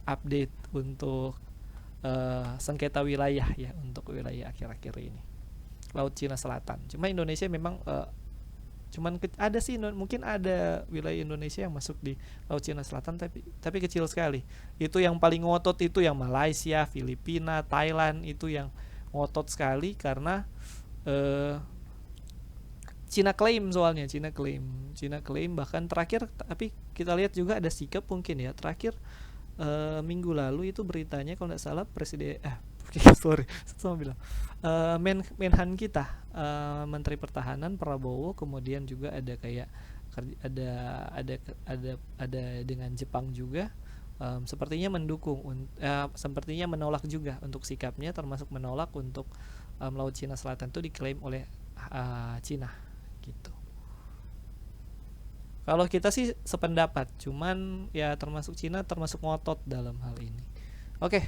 update untuk sengketa wilayah ya, untuk wilayah akhir-akhir ini Laut Cina Selatan. Cuma Indonesia memang ada sih, mungkin ada wilayah Indonesia yang masuk di Laut Cina Selatan tapi kecil sekali. Itu yang paling ngotot itu yang Malaysia, Filipina, Thailand, itu yang ngotot sekali karena Cina klaim, soalnya Cina klaim bahkan terakhir. Tapi kita lihat juga ada sikap mungkin ya terakhir minggu lalu itu beritanya kalau nggak salah presiden Menhan kita, Menteri Pertahanan Prabowo, kemudian juga ada kayak ada dengan Jepang juga, sepertinya mendukung, sepertinya menolak juga untuk sikapnya, termasuk menolak untuk Laut Cina Selatan itu diklaim oleh Cina gitu. Kalau kita sih sependapat, cuman ya termasuk Cina termasuk ngotot dalam hal ini. Oke.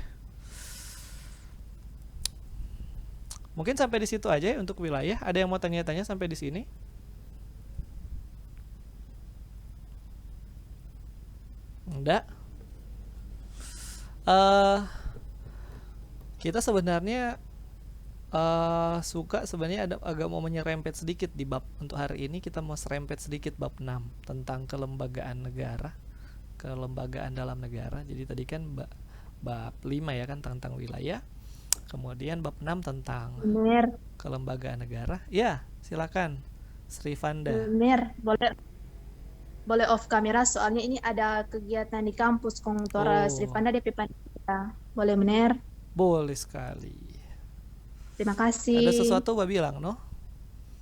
Mungkin sampai di situ aja ya untuk wilayah. Ada yang mau tanya-tanya sampai di sini? Enggak. Kita sebenarnya suka sebenarnya agak mau menyerempet sedikit di bab untuk hari ini. Kita mau serempet sedikit bab 6 tentang kelembagaan negara, kelembagaan dalam negara. Jadi tadi kan bab 5 ya kan tentang wilayah. Kemudian bab 6 tentang Bener, kelembagaan negara. Ya, silakan Sri Vanda. bener. Boleh boleh off kamera soalnya ini ada kegiatan di kampus Kongtora Sri Oh, Panda DP Panitia. Boleh bener? boleh sekali. Terima Ada kasih. sesuatu Mbak bilang, no?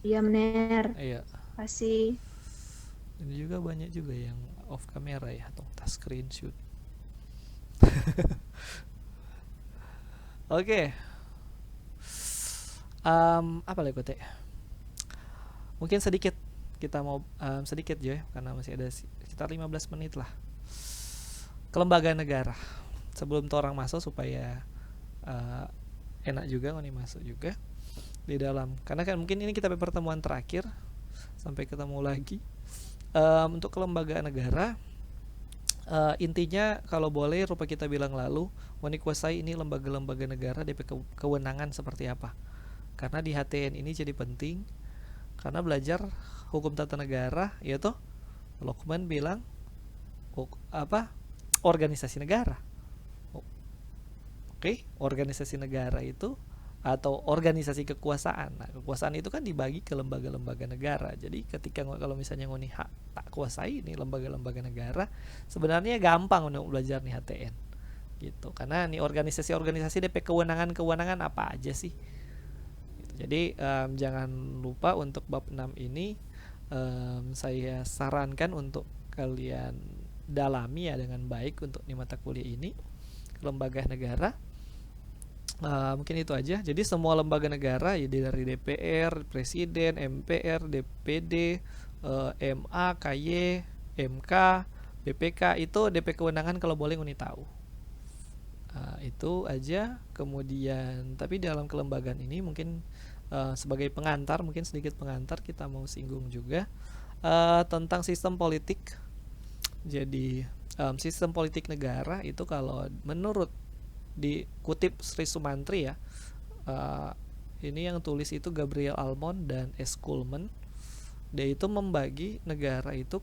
Iya bener. Iya. Terima kasih. Ini juga banyak juga yang off kamera ya, atau tas screenshot. Oke, apa lagi Kote? Mungkin sedikit kita mau sedikit ya karena masih ada sekitar 15 menit lah. Kelembagaan negara. Sebelum orang masuk supaya uh, enak juga nih masuk juga di dalam. Karena kan mungkin ini kita pertemuan terakhir sampai ketemu lagi. Untuk kelembagaan negara, intinya kalau boleh rupa kita bilang lalu menikuasai ini lembaga-lembaga negara DP kewenangan seperti apa. Karena di HTN ini jadi penting karena belajar hukum tata negara yaitu Lokman bilang apa organisasi negara. Oke, organisasi negara itu atau organisasi kekuasaan. Nah, kekuasaan itu kan dibagi ke lembaga-lembaga negara. Jadi ketika kalau misalnya ngoni hak tak kuasai ini lembaga-lembaga negara, sebenarnya gampang untuk belajar nih HTN. Gitu. Karena nih organisasi-organisasi DP kewenangan-kewenangan apa aja sih? Gitu. Jadi jangan lupa untuk bab 6 ini saya sarankan untuk kalian dalami ya dengan baik untuk di mata kuliah ini lembaga negara. Mungkin itu aja. Jadi semua lembaga negara ya dari DPR, Presiden, MPR, DPD, MA, KY, MK, BPK itu DP kewenangan kalau boleh uni tahu. Itu aja. Kemudian tapi dalam kelembagaan ini mungkin sebagai pengantar, mungkin sedikit pengantar kita mau singgung juga tentang sistem politik. Jadi sistem politik negara itu kalau menurut dikutip Sri Sumantri ya, ini yang tulis itu Gabriel Almond dan S. Kuhlman. Dia itu membagi negara itu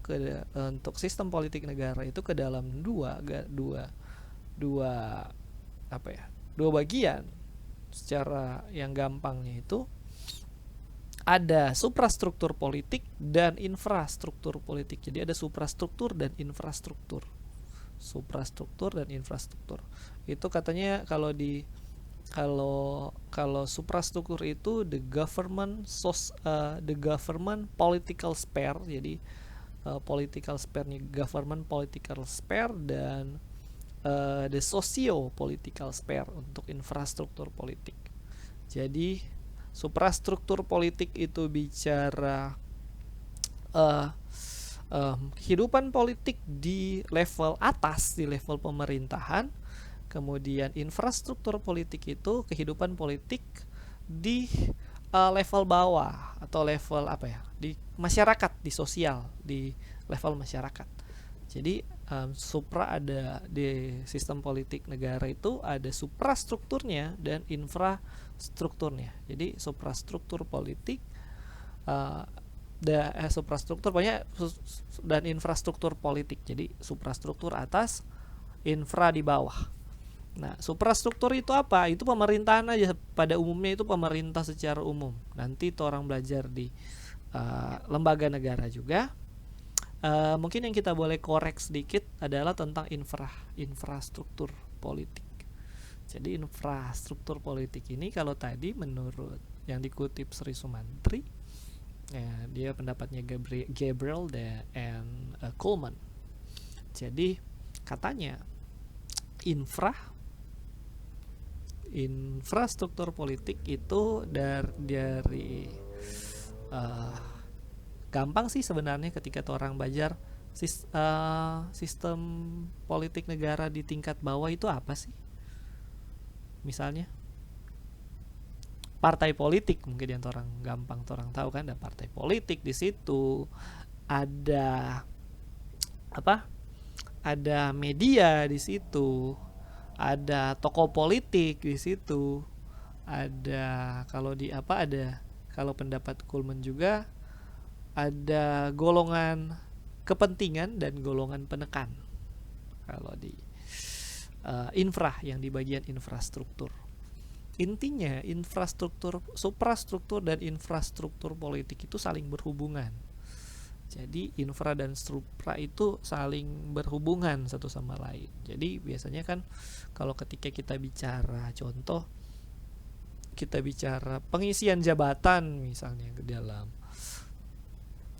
untuk sistem politik negara itu ke dalam dua apa ya, dua bagian. Secara yang gampangnya itu ada suprastruktur politik dan infrastruktur politik. Jadi ada suprastruktur dan infrastruktur. Suprastruktur dan infrastruktur. Itu katanya kalau suprastruktur itu the government political sphere. Jadi political sphere-nya government political sphere dan the socio political sphere untuk infrastruktur politik. Jadi suprastruktur politik itu bicara kehidupan politik di level atas, di level pemerintahan. Kemudian infrastruktur politik itu kehidupan politik di level bawah atau level apa ya, di masyarakat, di sosial, di level masyarakat. Jadi supra ada di sistem politik negara itu ada suprastrukturnya dan infrastrukturnya. Jadi suprastruktur politik suprastruktur banyak dan infrastruktur politik. Jadi suprastruktur atas, infra di bawah. Nah, suprastruktur itu apa? Itu pemerintahan aja. Pada umumnya itu pemerintah secara umum. Nanti itu orang belajar di lembaga negara juga. Mungkin yang kita boleh korek sedikit adalah tentang infrastruktur politik. Jadi infrastruktur politik ini kalau tadi menurut yang dikutip Sri Sumantri, ya, dia pendapatnya Gabriel dan Kuhlman. Jadi katanya infrastruktur politik itu dari gampang sih sebenarnya ketika orang belajar sistem politik negara di tingkat bawah itu apa sih? Misalnya partai politik, mungkin yang orang gampang orang tahu kan, ada partai politik di situ, ada apa? Ada media di situ, ada tokoh politik di situ, ada kalau di apa ada kalau pendapat Kuhlman juga ada golongan kepentingan dan golongan penekan kalau di infra, yang di bagian infrastruktur. Intinya infrastruktur, suprastruktur dan infrastruktur politik itu saling berhubungan. Jadi infra dan supra itu saling berhubungan satu sama lain. Jadi biasanya kan kalau ketika kita bicara, contoh kita bicara pengisian jabatan misalnya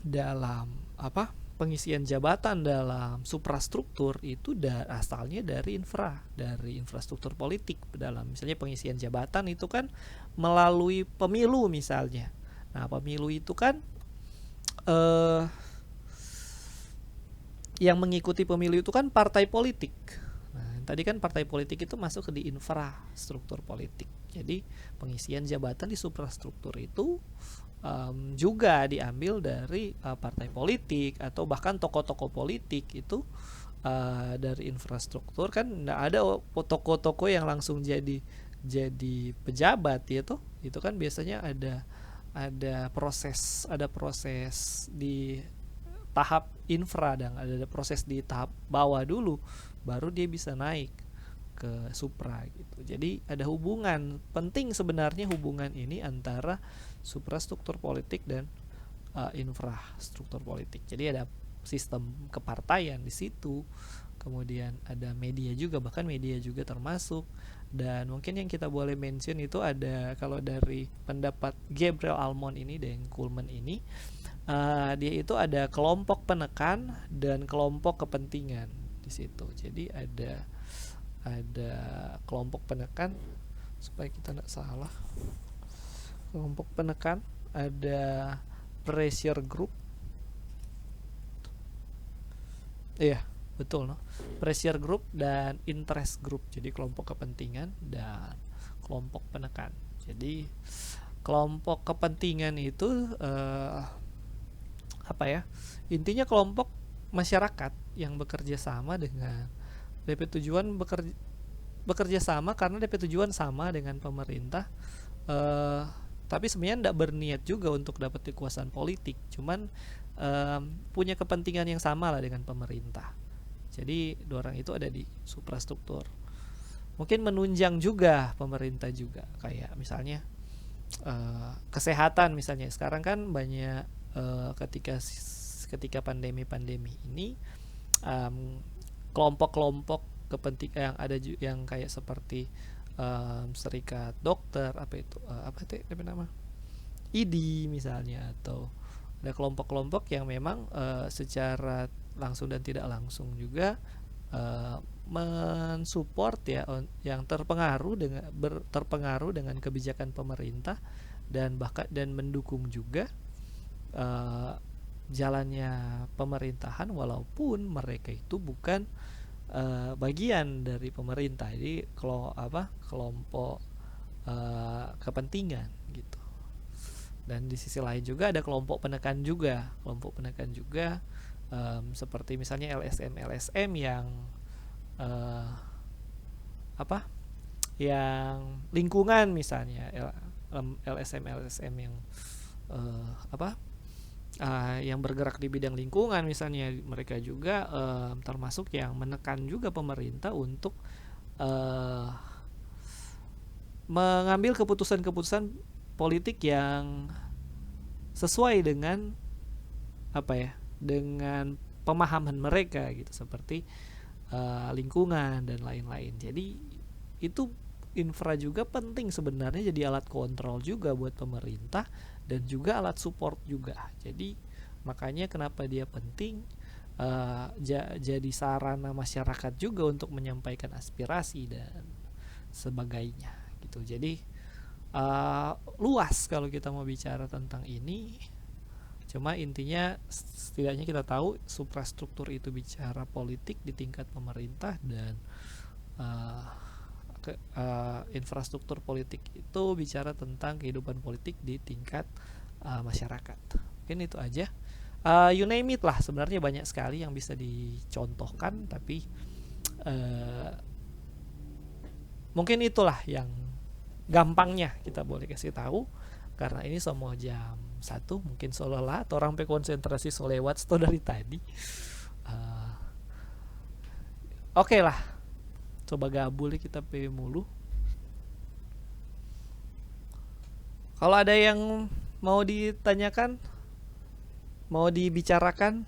dalam apa? Pengisian jabatan dalam suprastruktur itu asalnya dari infrastruktur politik. Dalam misalnya pengisian jabatan itu kan melalui pemilu misalnya. Nah, pemilu itu kan yang mengikuti pemilu itu kan partai politik. Nah, tadi kan partai politik itu masuk ke di infrastruktur politik. Jadi pengisian jabatan di suprastruktur itu juga diambil dari partai politik atau bahkan tokoh-tokoh politik itu dari infrastruktur. Kan nggak ada tokoh-tokoh yang langsung jadi pejabat itu kan biasanya ada proses di tahap infra dan ada proses di tahap bawah dulu baru dia bisa naik ke supra gitu. Jadi ada hubungan penting sebenarnya, hubungan ini antara suprastruktur politik dan infrastruktur politik. Jadi ada sistem kepartaian di situ, kemudian ada media juga, bahkan media juga termasuk. Dan mungkin yang kita boleh mention itu ada, kalau dari pendapat Gabriel Almond ini dan Kuhlman ini, dia itu ada kelompok penekan dan kelompok kepentingan di situ. Jadi ada kelompok penekan, supaya kita tidak salah, kelompok penekan, ada pressure group, iya betul, no? Pressure group dan interest group. Jadi kelompok kepentingan dan kelompok penekan. Jadi kelompok kepentingan itu intinya kelompok masyarakat yang bekerja sama dengan DP tujuan, bekerja sama karena DP tujuan sama dengan pemerintah, tapi sebenarnya tidak berniat juga untuk dapat kekuasaan politik, cuman punya kepentingan yang sama lah dengan pemerintah. Jadi dua orang itu ada di suprastruktur. Mungkin menunjang juga pemerintah juga, kayak misalnya kesehatan misalnya. Sekarang kan banyak ketika pandemi ini kelompok-kelompok kepentingan yang ada yang kayak seperti serikat dokter, nama ID misalnya, atau ada kelompok-kelompok yang memang secara langsung dan tidak langsung juga mensupport ya, yang terpengaruh dengan kebijakan pemerintah dan bahkan mendukung juga jalannya pemerintahan walaupun mereka itu bukan bagian dari pemerintah. Jadi kelompok kepentingan gitu. Dan di sisi lain juga ada kelompok penekan juga seperti misalnya LSM yang yang lingkungan misalnya, LSM yang yang bergerak di bidang lingkungan misalnya. Mereka juga termasuk yang menekan juga pemerintah untuk mengambil keputusan-keputusan politik yang sesuai dengan dengan pemahaman mereka gitu, seperti lingkungan dan lain-lain. Jadi itu infra juga penting sebenarnya, jadi alat kontrol juga buat pemerintah dan juga alat support juga. Jadi makanya kenapa dia penting jadi sarana masyarakat juga untuk menyampaikan aspirasi dan sebagainya gitu. Jadi luas kalau kita mau bicara tentang ini. Cuma intinya setidaknya kita tahu suprastruktur itu bicara politik di tingkat pemerintah, dan infrastruktur politik itu bicara tentang kehidupan politik di tingkat masyarakat. Mungkin itu aja. You name it lah, sebenarnya banyak sekali yang bisa dicontohkan, tapi mungkin itulah yang gampangnya kita boleh kasih tahu, karena ini semua jam 1 mungkin seolah-olah atau orang konsentrasi lewat dari tadi. Oke lah, Coba gabul kita P mulu. Kalau ada yang mau ditanyakan, mau dibicarakan,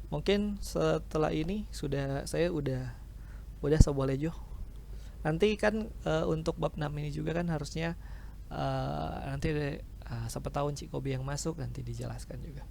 mungkin setelah ini saya udah seboleh jo. Nanti kan untuk bab 6 ini juga kan harusnya nanti siapa tahu Cik Kobi yang masuk nanti dijelaskan juga.